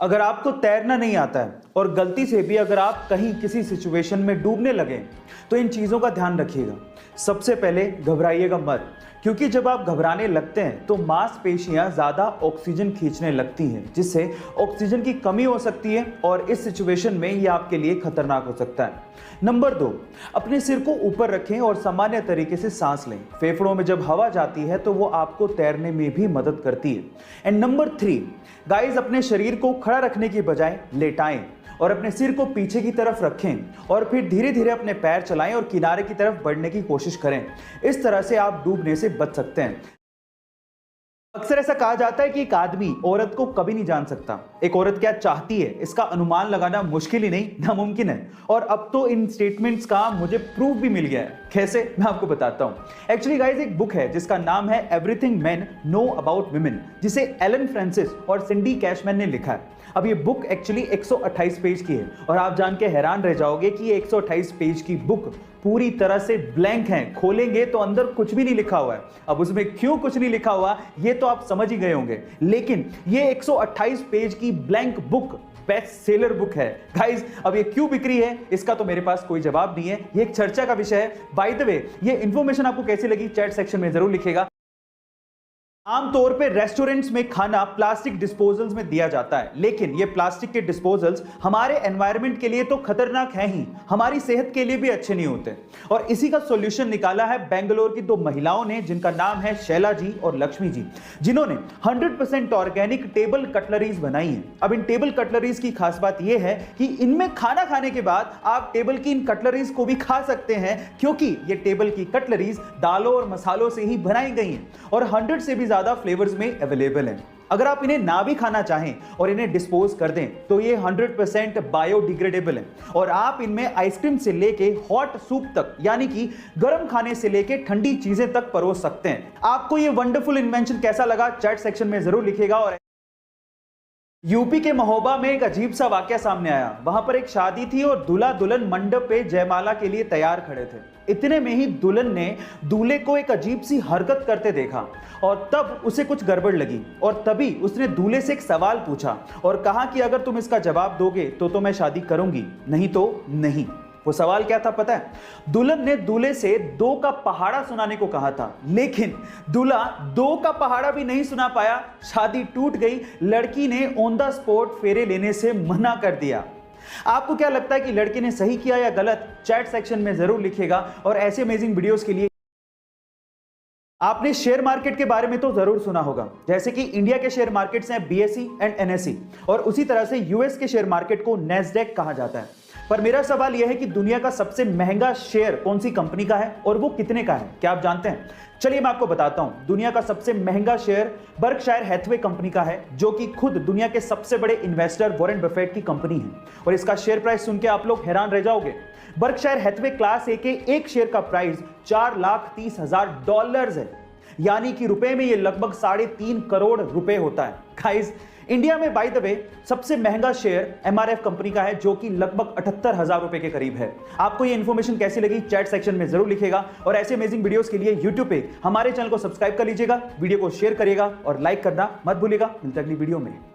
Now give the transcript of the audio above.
अगर आपको तैरना नहीं आता है और गलती से भी अगर आप कहीं किसी सिचुएशन में डूबने लगे तो इन चीज़ों का ध्यान रखिएगा। सबसे पहले घबराइएगा मत, क्योंकि जब आप घबराने लगते हैं तो मांसपेशियां ज़्यादा ऑक्सीजन खींचने लगती हैं, जिससे ऑक्सीजन की कमी हो सकती है और इस सिचुएशन में ये आपके लिए खतरनाक हो सकता है। नंबर 2, अपने सिर को ऊपर रखें और सामान्य तरीके से सांस लें। फेफड़ों में जब हवा जाती है तो वो आपको तैरने में भी मदद करती है। एंड नंबर 3, गाइस, अपने शरीर को खड़ा रखने की बजाय लेटाएं और अपने सिर को पीछे की तरफ रखें और फिर धीरे धीरे अपने पैर चलाएं और किनारे की तरफ बढ़ने की कोशिश करें। इस तरह से आप डूबने से बच सकते हैं। अक्सर ऐसा कहा जाता है कि एक आदमी औरत को कभी नहीं जान सकता। एक औरत क्या चाहती है इसका अनुमान लगाना मुश्किल ही नहीं, नामुमकिन है। और अब तो इन स्टेटमेंट्स का मुझे प्रूफ भी मिल गया है। कैसे, मैं आपको बताता हूं। एक्चुअली गाइस, एक बुक है जिसका नाम है everything main know about women, जिसे एलन फ्रांसिस और सिंडी कैशमैन ने लिखा है। अब ये बुक एक्चुअली 128 पेज की है और आप जान के हैरान रह जाओगे कि ये 128 पेज की बुक पूरी तरह से ब्लैंक है। खोलेंगे तो अंदर कुछ भी नहीं लिखा हुआ है। अब उसमें क्यों कुछ नहीं लिखा हुआ ये तो आप समझ ही गए होंगे, लेकिन ये 128 पेज की blank book best seller book है। गाइस, अब ये क्यों बिक्री है इसका तो मेरे पास कोई जवाब नहीं है, ये एक चर्चा का विषय है। बाय द वे, ये इंफॉर्मेशन आपको कैसी लगी चैट सेक्शन में जरूर लिखिएगा। आमतौर पे रेस्टोरेंट्स में खाना प्लास्टिक डिस्पोजल्स में दिया जाता है, लेकिन ये प्लास्टिक के डिस्पोजल्स हमारे एनवायरनमेंट के लिए तो खतरनाक हैं ही, हमारी सेहत के लिए भी अच्छे नहीं होते। और इसी का सॉल्यूशन निकाला है बेंगलोर की 2 महिलाओं ने, जिनका नाम है शैला जी और लक्ष्मी जी, जिन्होंने 100% ऑर्गेनिक टेबल कटलरीज बनाई है। अब इन टेबल कटलरीज की खास बात यह है कि इनमें खाना खाने के बाद आप टेबल की इन कटलरीज को भी खा सकते हैं, क्योंकि ये टेबल की कटलरीज दालों और मसालों से ही बनाई गई हैं और 100 से भी ज्यादा फ्लेवर्स में अवेलेबल हैं। अगर आप इन्हें ना भी खाना चाहें और इन्हें डिस्पोज कर दें तो ये 100% बायोडिग्रेडेबल है और आप इनमें आइसक्रीम से लेके हॉट सूप तक, यानी कि गर्म खाने से लेके ठंडी चीजें तक परोस सकते हैं। आपको ये वंडरफुल इन्वेंशन कैसा लगा चैट सेक्शन में जरूर लिखिएगा। और यूपी के महोबा में एक अजीब सा वाकया सामने आया। वहां पर एक शादी थी और दूल्हा दुल्हन मंडप पे जयमाला के लिए तैयार खड़े थे। इतने में ही दुल्हन ने दूल्हे को एक अजीब सी हरकत करते देखा और तब उसे कुछ गड़बड़ लगी और तभी उसने दूल्हे से एक सवाल पूछा और कहा कि अगर तुम इसका जवाब दोगे तो मैं शादी करूंगी, नहीं तो नहीं। वो सवाल क्या था पता है? दुल्हन ने दूल्हे से 2 का पहाड़ा सुनाने को कहा था, लेकिन दूल्हा 2 का पहाड़ा भी नहीं सुना पाया। शादी टूट गई। लड़की ने ऑन द स्पॉट फेरे लेने से मना कर दिया। आपको क्या लगता है कि लड़की ने सही किया या गलत? चैट सेक्शन में जरूर लिखिएगा। और ऐसे अमेजिंग वीडियोस के लिए आपने शेयर मार्केट के बारे में तो जरूर सुना होगा, जैसे कि इंडिया के शेयर मार्केट्स हैं बीएसई एंड एनएसई, और उसी तरह से यूएस के शेयर मार्केट को नैस्डैक कहा जाता है। पर मेरा सवाल यह है कि दुनिया का सबसे महंगा शेयर कौन सी कंपनी का है और वो कितने का है? क्या आप जानते हैं? चलिए मैं आपको बताता हूं। दुनिया का सबसे महंगा शेयर बर्कशायर हैथवे कंपनी का है, जो कि खुद दुनिया के सबसे बड़े इन्वेस्टर वॉरेन बफेट की कंपनी है। और इसका शेयर प्राइस सुन के आप लोग हैरान रह जाओगे। बर्कशायर हैथवे क्लास ए के एक शेयर का प्राइस $4,30,000 है, यानी कि रुपए में ये लगभग 3.5 करोड़ रुपए होता है। गाइस, इंडिया में बाय द वे सबसे महंगा शेयर एमआरएफ कंपनी का है, जो कि लगभग 78,000 रुपए के करीब है। आपको ये इंफॉर्मेशन कैसी लगी चैट सेक्शन में जरूर लिखिएगा। और ऐसे अमेजिंग वीडियोस के लिए यूट्यूब पे हमारे चैनल को सब्सक्राइब कर लीजिएगा, वीडियो को शेयर करिएगा और लाइक करना मत भूलिएगा। मिलते हैं अगली वीडियो में।